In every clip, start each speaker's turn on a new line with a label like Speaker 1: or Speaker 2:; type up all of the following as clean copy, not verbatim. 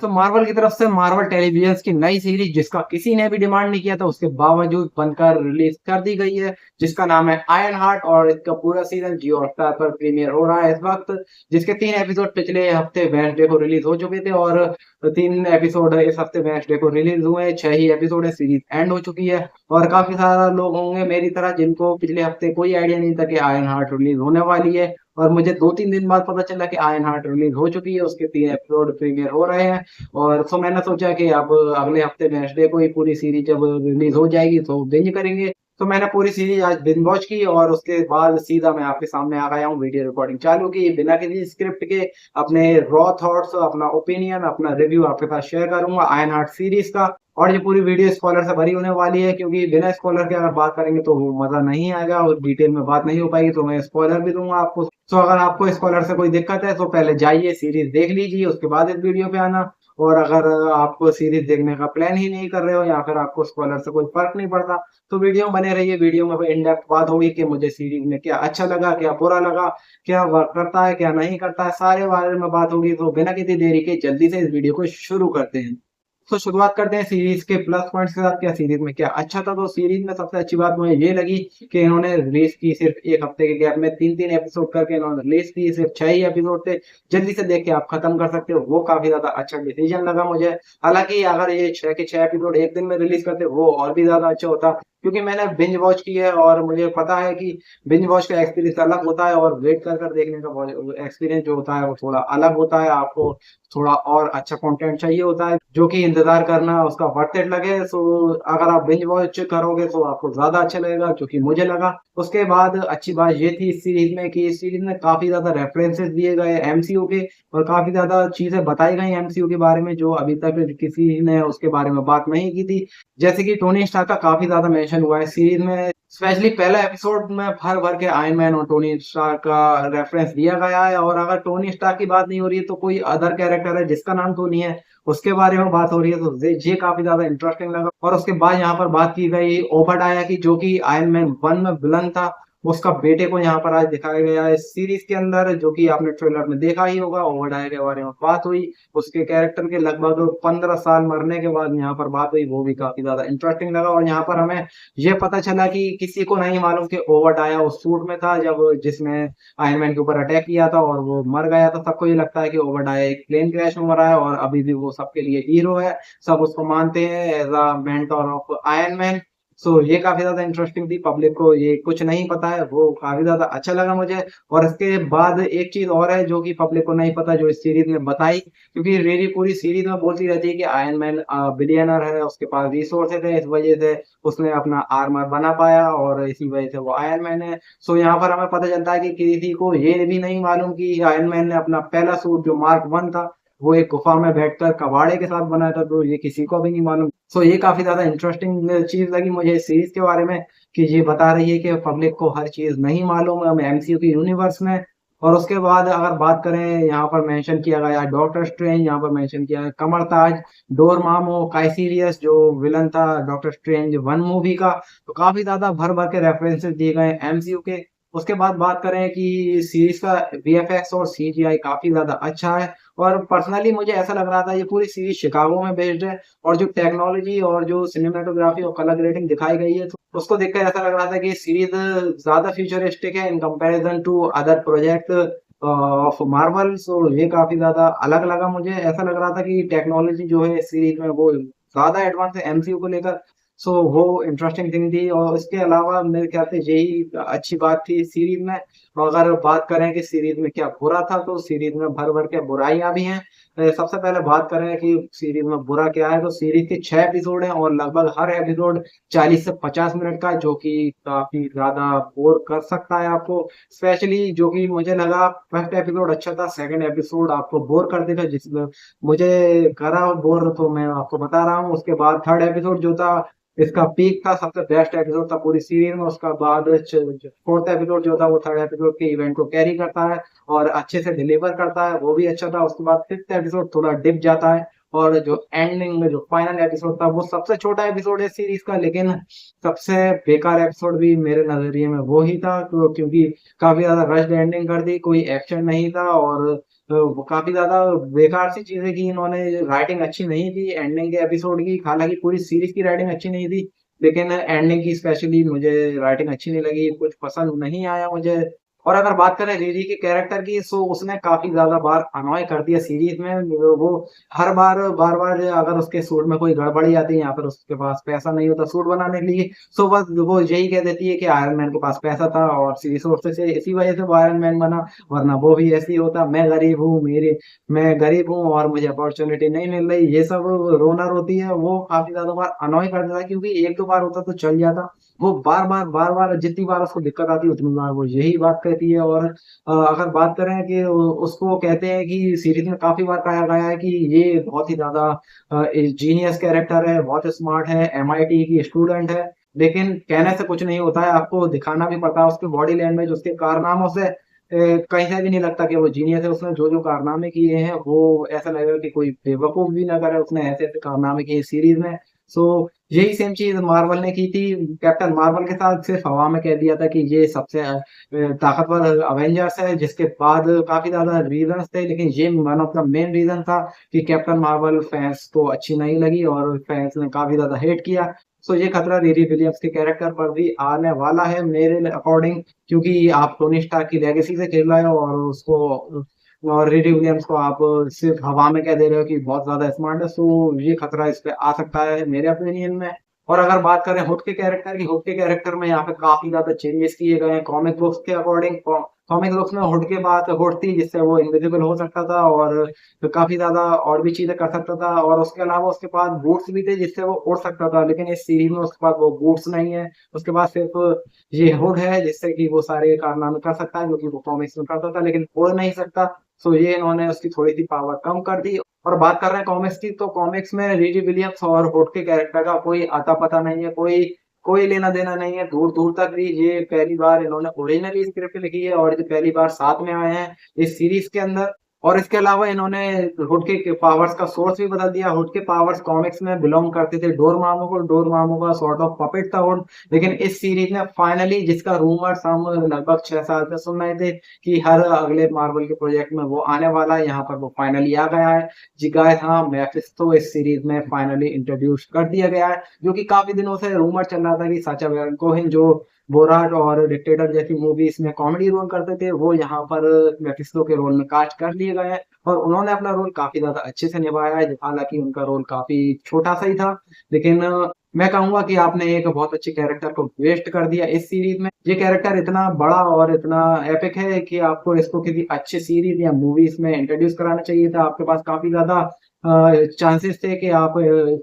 Speaker 1: तो मार्वल की तरफ से मार्वल टेलीविजन की नई सीरीज जिसका किसी ने भी डिमांड नहीं किया था उसके बावजूद बनकर रिलीज कर दी गई है, जिसका नाम है आयरन हार्ट। और इसका पूरा सीजन जियो हॉटस्टार पर प्रीमियर हो रहा है इस वक्त, जिसके 3 एपिसोड पिछले हफ्ते वेडनेसडे को रिलीज हो चुके थे और 3 एपिसोड इस हफ्ते वेडनेसडे को रिलीज हुए हैं। 6 ही एपिसोड है, सीरीज एंड हो चुकी है। और काफी सारा लोग होंगे मेरी तरह जिनको पिछले हफ्ते कोई आइडिया नहीं था कि आयरन हार्ट रिलीज होने वाली है, और मुझे 2-3 दिन बाद पता चला कि आयरन हार्ट रिलीज हो चुकी है, उसके 3 एपिसोड प्रीमियर हो रहे हैं। और तो मैंने सोचा कि अब अगले हफ्ते वेडनेसडे को ही पूरी सीरीज जब रिलीज हो जाएगी तो बिंज करेंगे। तो मैंने पूरी सीरीज आज बिंज वॉच की और उसके बाद सीधा मैं आपके सामने आ गया हूँ, वीडियो रिकॉर्डिंग चालू की, बिना किसी स्क्रिप्ट के अपने रॉ थॉट्स, अपना ओपिनियन, अपना रिव्यू आपके साथ शेयर करूंगा आयरन हार्ट सीरीज का। और ये पूरी वीडियो स्पॉइलर से भरी होने वाली है, क्योंकि बिना स्पॉइलर के अगर बात करेंगे तो वो मजा नहीं आएगा और डिटेल में बात नहीं हो पाएगी, तो मैं स्पॉइलर भी दूंगा आपको। तो अगर आपको स्पॉइलर से कोई दिक्कत है तो पहले जाइए सीरीज देख लीजिए, उसके बाद इस वीडियो पे आना। और अगर आप सीरीज देखने का प्लान ही नहीं कर रहे हो या फिर आपको स्पॉइलर से कोई फर्क नहीं पड़ता तो वीडियो में बने रहिए। वीडियो में इन डेप्थ बात होगी कि मुझे सीरीज में क्या अच्छा लगा, क्या बुरा लगा, क्या वर्क करता है, क्या नहीं करता है, सारे बारे में बात होगी। तो बिना किसी देरी के जल्दी से इस वीडियो को शुरू करते हैं। तो शुरुआत करते हैं सीरीज के प्लस पॉइंट्स के साथ, क्या सीरीज में क्या अच्छा था। तो सीरीज में सबसे अच्छी बात मुझे ये लगी कि इन्होंने रिलीज की सिर्फ एक हफ्ते के गैप में 3-3 एपिसोड करके इन्होंने रिलीज की, सिर्फ 6 ही एपिसोड थे, जल्दी से देख के आप खत्म कर सकते हो, वो काफी ज्यादा अच्छा डिसीजन लगा मुझे। हालांकि अगर ये 6 के 6 एपिसोड एक दिन में रिलीज करते वो और भी ज्यादा अच्छा होता, क्योंकि मैंने बिंज वॉच की है और मुझे पता है कि बिंज वॉच का एक्सपीरियंस अलग होता है और वेट कर देखने का एक्सपीरियंस जो होता है वो थोड़ा अलग होता है। आपको थोड़ा और अच्छा कंटेंट चाहिए होता है जो कि इंतजार करना उसका वर्थ इट लगे। सो अगर आप बिंज वॉच करोगे तो आपको ज्यादा अच्छा लगेगा, जो कि मुझे लगा। उसके बाद अच्छी बात ये थी इस सीरीज में कि इस सीरीज में काफी ज्यादा रेफरेंसेस दिए गए एमसीयू के, और काफी ज्यादा चीजें बताई गई एमसीयू के बारे में जो अभी तक किसी ने उसके बारे में बात नहीं की थी। जैसे कि टोनी स्टार्क का काफी ज्यादा मेंशन हुआ है सीरीज में, स्पेशली पहला एपिसोड में भर भर के आयरन मैन और टोनी स्टार्क का रेफरेंस दिया गया है। और अगर टोनी स्टार्क की बात नहीं हो रही है तो कोई अदर कैरेक्टर है जिसका नाम टोनी है, उसके बारे में बात हो रही है, तो ये काफी ज्यादा इंटरेस्टिंग लगा। और उसके बाद यहाँ पर बात की गई ओबडाया की, जो कि आयरन मैन 1 में विलन था, उसका बेटे को यहाँ पर आज दिखाया गया है इस सीरीज के अंदर, जो कि आपने ट्रेलर में देखा ही होगा। ओबडाया के बारे में बात हुई, उसके कैरेक्टर के लगभग 15 साल मरने के बाद यहाँ पर बात हुई, वो भी काफी ज्यादा इंटरेस्टिंग लगा। और यहाँ पर हमें ये पता चला कि किसी को नहीं मालूम कि ओबडाया उस सूट में था जब जिसने आयरन मैन के ऊपर अटैक किया था और वो मर गया था। सबको ये लगता है कि ओबडाया एक प्लेन क्रैश में मरा है और अभी भी वो सबके लिए हीरो है, सब उसको मानते हैं as a mentor of Iron Man. So ये काफी ज्यादा इंटरेस्टिंग थी, पब्लिक को ये कुछ नहीं पता है, वो काफी ज्यादा अच्छा लगा मुझे। और इसके बाद एक चीज और है जो कि पब्लिक को नहीं पता, जो इस सीरीज में बताई, क्योंकि रेडी पूरी सीरीज में बोलती रहती है कि आयरन मैन बिलियनर है, उसके पास रिसोर्सेज है, इस वजह से उसने अपना आर्मर बना पाया और इसी वजह से वो आयरन मैन है। सो यहाँ पर हमें पता चलता है कि किसी को ये भी नहीं मालूम कि आयरन मैन ने अपना पहला सूट जो मार्क 1 था वो एक गुफा में बैठकर कबाड़े के साथ बनाया था, तो ये किसी को भी नहीं मालूम। सो ये काफी ज्यादा इंटरेस्टिंग चीज लगी मुझे इस सीरीज के बारे में, कि ये बता रही है कि पब्लिक को हर चीज नहीं मालूम है एमसीयू की यूनिवर्स में। और उसके बाद अगर बात करें, यहाँ पर मेंशन किया गया है डॉक्टर स्ट्रेंज, यहाँ पर मेंशन किया है कमरताज, डोरमामो, काइसीरियस जो विलन था डॉक्टर स्ट्रेंज 1 मूवी का। तो काफी ज्यादा भर भर के रेफरेंसेस दिए गए एमसीयू के। उसके बाद बात करें कि सीरीज का वीएफएक्स और सीजीआई काफी ज्यादा अच्छा है, और पर्सनली मुझे ऐसा लग रहा था ये पूरी सीरीज शिकागो में बेस्ड है, और जो टेक्नोलॉजी और जो सिनेमेटोग्राफी और कलर ग्रेडिंग दिखाई गई है तो उसको देखकर ऐसा लग रहा था कि ये सीरीज ज्यादा फ्यूचरिस्टिक है in comparison to other project of Marvel. So ये काफी ज्यादा अलग लगा मुझे, ऐसा लग रहा था कि टेक्नोलॉजी जो है सीरीज में वो ज्यादा एडवांस है एमसीयू को लेकर। सो वो इंटरेस्टिंग थिंग थी, और इसके अलावा मेरे ख्याल से यही अच्छी बात थी सीरीज में। और अगर बात करें कि सीरीज में क्या बुरा था, तो सीरीज में भर भर के बुराइयां भी हैं। सबसे पहले बात करें कि सीरीज में बुरा क्या है, तो सीरीज के 6 एपिसोड हैं और लगभग हर एपिसोड 40 से 50 मिनट का, जो कि काफी ज्यादा बोर कर सकता है आपको। स्पेशली जो कि मुझे लगा फर्स्ट एपिसोड अच्छा था, सेकंड एपिसोड आपको बोर कर देगा, जिसमें मुझे करा बोर, तो मैं आपको बता रहा हूँ। उसके बाद थर्ड एपिसोड जो था इसका पीक था, सबसे बेस्ट एपिसोड था पूरी सीरीज में। उसका बाद फोर्थ एपिसोड जो था वो थर्ड एपिसोड के इवेंट को कैरी करता है और अच्छे से डिलीवर करता है, वो भी अच्छा था। उसके बाद फिफ्थ एपिसोड थोड़ा डिप जाता है और जो एंडिंग में जो फाइनल एपिसोड था वो सबसे छोटा एपिसोड है सीरीज का, लेकिन सबसे बेकार एपिसोड भी मेरे नजरिए में वो ही था, क्योंकि काफी ज्यादा रश्ड एंडिंग कर दी, कोई एक्शन नहीं था और वो काफी ज्यादा बेकार सी चीजें की इन्होंने। राइटिंग अच्छी नहीं थी एंडिंग के एपिसोड की, हालांकि पूरी सीरीज की राइटिंग अच्छी नहीं थी, लेकिन एंडिंग की स्पेशली मुझे राइटिंग अच्छी नहीं लगी, कुछ पसंद नहीं आया मुझे। और अगर बात करें रिरी के कैरेक्टर की, सो उसने काफी ज्यादा बार अनॉय कर दिया सीरीज में। वो हर बार बार अगर उसके सूट में कोई गड़बड़ी आती है या फिर उसके पास पैसा नहीं होता सूट बनाने के लिए, सो बस वो यही कह देती है कि आयरन मैन के पास पैसा था और रिसोर्सेस से इसी वजह से वो आयरन मैन बना, वरना वो भी ऐसे ही होता। मैं गरीब हूँ और मुझे अपॉर्चुनिटी नहीं मिल रही, ये सब रोना रोती है। वो काफी ज्यादा बार अनॉय कर देता है, क्योंकि एक दो बार होता तो चल जाता, वो बार बार जितनी बार उसको दिक्कत आती है उतनी बार वो यही बात कहती है। और अगर बात करें कि उसको कहते हैं कि सीरीज में काफी बार कहा गया है कि ये बहुत ही ज्यादा जीनियस कैरेक्टर है, बहुत स्मार्ट है, एमआईटी की स्टूडेंट है, लेकिन कहने से कुछ नहीं होता है, आपको दिखाना भी पड़ता है उसके बॉडी लैंग्वेज, उसके कारनामों से कहीं से भी नहीं लगता कि वो जीनियस है। उसने जो जो कारनामे किए हैं वो ऐसा लगेगा कि कोई बेवकूफ भी ना करे, उसने ऐसे ऐसे कारनामे किए सीरीज में। सो यही सेम चीज मार्वल ने की थी, कैप्टन मार्वल के साथ सिर्फ हवा में कह दिया था कि ये सबसे ताकतवर अवेंजर्स है, जिसके बाद काफी ज्यादा रीजंस थे, लेकिन ये one of the main reason था कि कैप्टन मार्वल फैंस को अच्छी नहीं लगी और फैंस ने काफी ज्यादा हेट किया। सो ये खतरा रिरी विलियम्स के कैरेक्टर पर भी आने वाला है मेरे अकॉर्डिंग, क्योंकि आप टोनी स्टार्क की लेगेसी से खेल रहे हो और उसको और रिरी विलियम्स को आप सिर्फ हवा में कह दे रहे हो कि बहुत ज्यादा स्मार्ट है। सो ये खतरा इस पे आ सकता है मेरे ओपिनियन में। और अगर बात करें हुड के कैरेक्टर की, हुड के कैरेक्टर में यहाँ पे काफी ज्यादा चेंजेस किए गए हैं कॉमिक बुक्स के अकॉर्डिंग। कॉमिक बुक्स में हुड के बाद हुड थी जिससे वो इनविजिबल हो सकता था और काफी ज्यादा और भी चीजें कर सकता था, और उसके अलावा उसके पास बूट्स भी थे जिससे वो उड़ सकता था, लेकिन इस सीरीज में उसके पास वो बूट्स नहीं है। उसके पास सिर्फ ये हुड है जिससे कि वो सारे कारनामे कर सकता है, जो कि वो कॉमिक्स में करता था, लेकिन उड़ नहीं सकता। सो ये इन्होंने उसकी थोड़ी सी पावर कम कर दी। और बात कर रहे हैं कॉमिक्स की, तो कॉमिक्स में रिरी विलियम्स और हुड के कैरेक्टर का कोई अता पता नहीं है, कोई कोई लेना देना नहीं है दूर दूर तक भी। ये पहली बार इन्होंने ओरिजिनली स्क्रिप्ट लिखी है और ये पहली बार साथ में आए हैं इस सीरीज के अंदर। और इसके अलावा इन्होंने हुड के पावर्स का सोर्स भी बदल दिया। हुड के पावर्स कॉमिक्स में बिलोंग करते थे डोरमामू को, डोरमामू का सॉर्ट ऑफ पपेट था हुड, लेकिन इस सीरीज में फाइनली, जिसका रूमर्स हम लगभग 6 साल से सुन रहे थे कि हर अगले मार्वल के प्रोजेक्ट में वो आने वाला है, यहाँ पर वो फाइनली आ गया है। जी गाइस, हाँ, मेफिस्टो इस सीरीज में फाइनली इंट्रोड्यूस कर दिया गया है, जो कि काफी दिनों से रूमर चल रहा था कि साचा बैरन कोहेन, जो बोराट और डिक्टेटर जैसी मूवीज में कॉमेडी रोल करते थे, वो यहाँ पर मेफिस्टो के रोल में कास्ट कर लिए गए हैं और उन्होंने अपना रोल काफी ज्यादा अच्छे से निभाया है। हालांकि उनका रोल काफी छोटा सा ही था, लेकिन मैं कहूंगा कि आपने एक बहुत अच्छे कैरेक्टर को वेस्ट कर दिया इस सीरीज में। ये कैरेक्टर इतना बड़ा और इतना एपिक है कि आपको इसको किसी अच्छे सीरीज या मूवीज में इंट्रोड्यूस कराना चाहिए था। आपके पास काफी ज्यादा चांसेस थे कि आप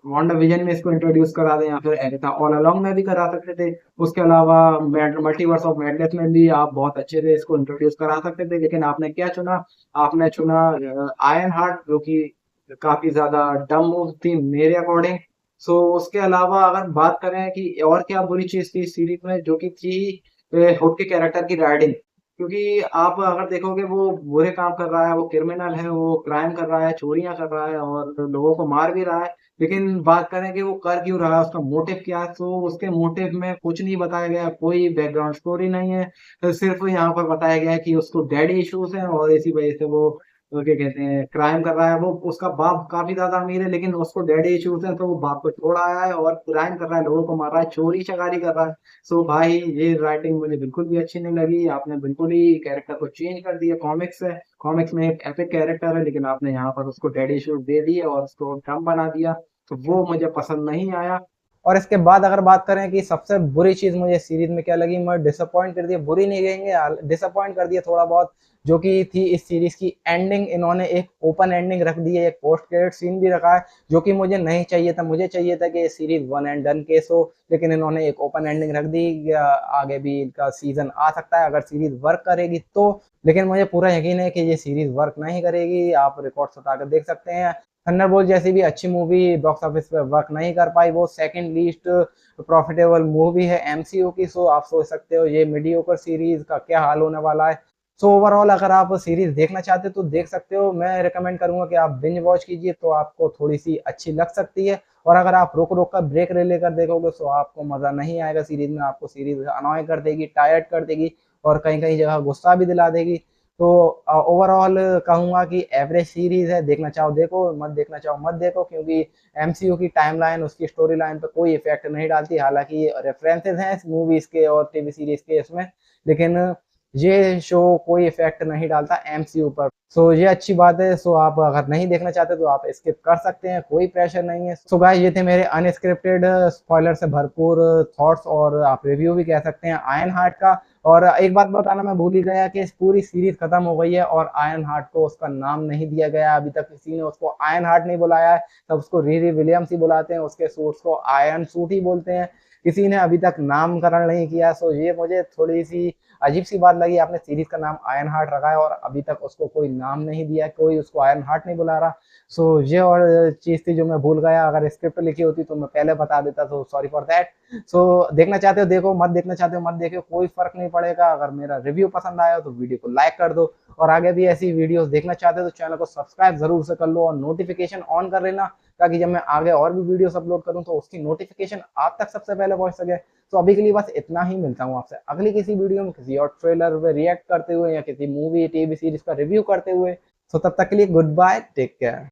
Speaker 1: वांडा विजन में इसको इंट्रोड्यूस करा दें या फिर एरिथा ऑल अलोंग में भी करा सकते थे। उसके अलावा मल्टीवर्स ऑफ मैडनेस में भी आप बहुत अच्छे से इसको इंट्रोड्यूस करा सकते थे, लेकिन आपने क्या चुना? आपने चुना आयरन हार्ट, जो कि काफी ज्यादा डम मूव थी मेरे अकॉर्डिंग। सो उसके अलावा अगर बात करें कि और क्या बुरी चीज थी इस सीरीज में, जो कि थी हुड के कैरेक्टर की राइडिंग। क्योंकि आप अगर देखोगे वो बुरे काम कर रहा है, वो क्रिमिनल है, वो क्राइम कर रहा है, चोरियां कर रहा है और लोगों को मार भी रहा है, लेकिन बात करें कि वो कर क्यों रहा है, उसका मोटिव क्या है, तो उसके मोटिव में कुछ नहीं बताया गया, कोई बैकग्राउंड स्टोरी नहीं है। तो सिर्फ यहाँ पर बताया गया है कि उसको डैडी इश्यूज हैं और इसी वजह से वो क्या कहते हैं क्राइम कर रहा है। वो उसका बाप काफी ज्यादा अमीर है, लेकिन उसको डैडी इश्यूज हैं, तो वो बाप को छोड़ आया है और क्राइम कर रहा है, लोगों को मार रहा है, चोरी चकारी कर रहा है। सो भाई, ये राइटिंग मुझे बिल्कुल भी अच्छी नहीं लगी। आपने बिल्कुल ही कैरेक्टर को चेंज कर दिया। कॉमिक्स में एक एपिक कैरेक्टर है, लेकिन आपने यहाँ पर उसको डैडी इश्यूज दे दिए और उसको डम बना दिया, तो वो मुझे पसंद नहीं आया। और इसके बाद अगर बात करें कि सबसे बुरी चीज मुझे सीरीज में क्या लगी, मैं डिसअपॉइंट कर दिया, बुरी नहीं कहेंगे, डिसअपॉइंट कर दिया थोड़ा बहुत, जो कि थी इस सीरीज की एंडिंग। इन्होंने एक ओपन एंडिंग रख दी है, एक पोस्ट क्रेडिट सीन भी रखा है, जो कि मुझे नहीं चाहिए था। मुझे चाहिए था कि ये series one and done case हो, लेकिन इन्होंने एक ओपन एंडिंग रख दी। आगे भी इनका सीजन आ सकता है अगर सीरीज वर्क करेगी तो, लेकिन मुझे पूरा यकीन है कि ये सीरीज वर्क नहीं करेगी। आप रिकॉर्ड्स उठाकर देख सकते हैं, थंडरबोल्ट जैसी भी अच्छी मूवी बॉक्स ऑफिस पे वर्क नहीं कर पाई, वो सेकंड लीस्ट प्रॉफिटेबल मूवी है एमसीयू की। सो आप सोच सकते हो ये मीडियोकर सीरीज का क्या हाल होने वाला है।
Speaker 2: सो ओवरऑल अगर आप सीरीज देखना चाहते हो तो देख सकते हो। मैं रिकमेंड करूंगा कि आप बिंज वॉच कीजिए, तो आपको थोड़ी सी अच्छी लग सकती है। और अगर आप रोक रोक कर ब्रेक ले लेकर देखोगे तो आपको मजा नहीं आएगा सीरीज में, आपको सीरीज अनॉय कर देगी, टायर्ड कर देगी और कहीं कहीं जगह गुस्सा भी दिला देगी। तो ओवरऑल कहूंगा कि एवरेज सीरीज है, देखना चाहो देखो, मत देखना चाहो मत देखो, क्योंकि एमसीयू की टाइमलाइन, उसकी स्टोरी लाइन पर कोई इफेक्ट नहीं डालती। हालांकि ये रेफरेंसेस हैं मूवीज के और टीवी सीरीज के इसमें, लेकिन ये शो कोई इफेक्ट नहीं डालता एमसीयू पर। सो ये अच्छी बात है। सो आप अगर नहीं देखना चाहते तो आप स्किप कर सकते हैं, कोई प्रेशर नहीं है। सो गाइस, ये थे मेरे अनस्क्रिप्टेड स्पॉइलर से भरपूर थॉट्स, और आप रिव्यू भी कह सकते हैं आयरन हार्ट का। और एक बात बताना मैं भूल ही गया कि इस पूरी सीरीज खत्म हो गई है और आयरन हार्ट को उसका नाम नहीं दिया गया अभी तक, किसी ने उसको आयरन हार्ट नहीं बुलाया है। सब उसको रीरी विलियम्स ही बुलाते हैं, उसके सूट्स को आयरन सूट ही बोलते हैं, किसी ने अभी तक नामकरण नहीं किया। सो ये मुझे थोड़ी सी अजीब सी बात लगी, आपने सीरीज का नाम आयरन हार्ट रखा है और अभी तक उसको कोई नाम नहीं दिया, कोई उसको आयरन हार्ट नहीं बुला रहा। सो ये और चीज थी जो मैं भूल गया, अगर स्क्रिप्ट लिखी होती तो मैं पहले बता देता, तो सॉरी फॉर दैट। सो देखना चाहते हो देखो, मत देखना चाहते हो मत देखो, कोई फर्क नहीं पड़ेगा। अगर मेरा रिव्यू पसंद आया हो तो वीडियो को लाइक कर दो, और आगे भी ऐसी वीडियोस देखना चाहते हो तो चैनल को सब्सक्राइब जरूर से कर लो और नोटिफिकेशन ऑन कर लेना, ताकि जब मैं आगे और भी वीडियोस अपलोड करूं तो उसकी नोटिफिकेशन आप तक सबसे पहले पहुंच सके। तो अभी के लिए बस इतना ही, मिलता हूँ आपसे अगली किसी वीडियो में किसी और ट्रेलर पे रिएक्ट करते हुए या किसी मूवी टीवी सीरीज का रिव्यू करते हुए। तो तब तक के लिए गुड बाय, टेक केयर।